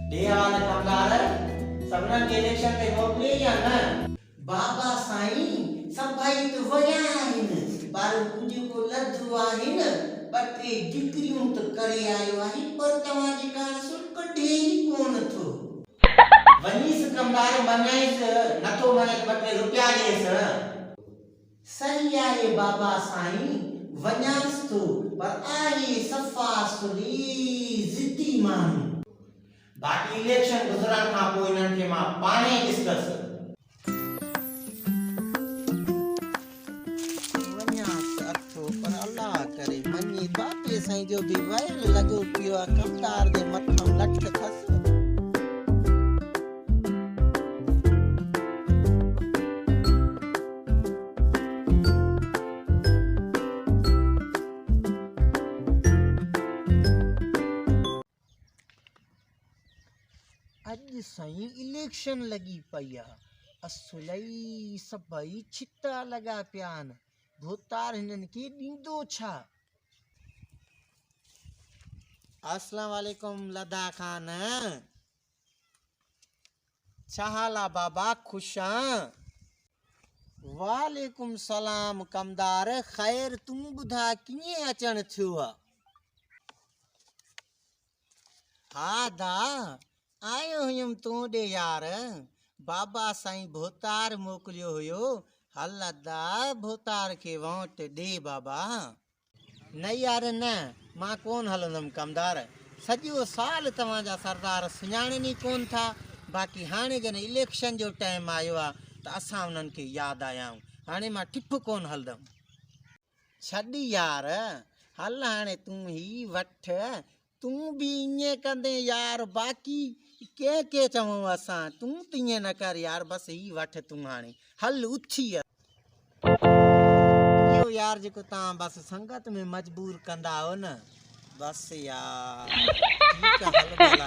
देवाल कमलार सबनन के इलेक्शन ते मोकले या न बाबा साईं सब भाई तो वया आहिन बार कुजी को लद्दू आहिन पटे डिक्रियूं तो करे आयो आही पर तवा जी कान सुन कढे कोन थो वनीस कमलार मनाइस नथो मने बटे रुपया देस सही आहे बाबा साईं वन्यास तो पर आहे सफा सुली जिद्दी माण्हू बाकी इलेक्शन गुजरात खां पोइ इन्हनि खे मां पाणे डिस्कस वन्यास अथो पर अल्लाह करे मनी बापे साईं जो बि वायर लॻो पियो आहे कमदार जे मथां लठ खस अॼु साईं इलेक्शन लॻी पई आहे असुलई सभई छिता लॻा पिया आहिनि भोतार हिननि खे ॾींदो छा। अस्सलाम वालेकुम लदा खान छा हाल आहे बाबा ख़ुशि आं। वालेकुम सलाम कमदार ख़ैर तूं ॿुधा कीअं अचणु थियो आहे। हा दा आयो हुयुमि तूं ॾे यार बाबा साईं भोतार मोकिलियो हुयो हल दा भोतार खे वोट ॾे बाबा। न यार न मां कोन हलंदुमि कमदार सॼो साल तव्हांजा सरदार सुञाणनि ई कोन था बाक़ी हाणे जॾहिं इलेक्शन जो टाइम आयो आहे त असां उन्हनि खे यादि आया आहियूं हाणे मां टिप कोन हलंदुमि। छॾ यार हल हाणे तूं ई वठ तूं बि ईअं कंदे यार बाक़ी के चऊं असां तूं त ईअं न कर यार बसि ही वठ तूं हाणे हल उथी इहो यार जेको तव्हां बसि संगत में मजबूर कंदा आहियो न बसि यार ठीकु आहे हल भला।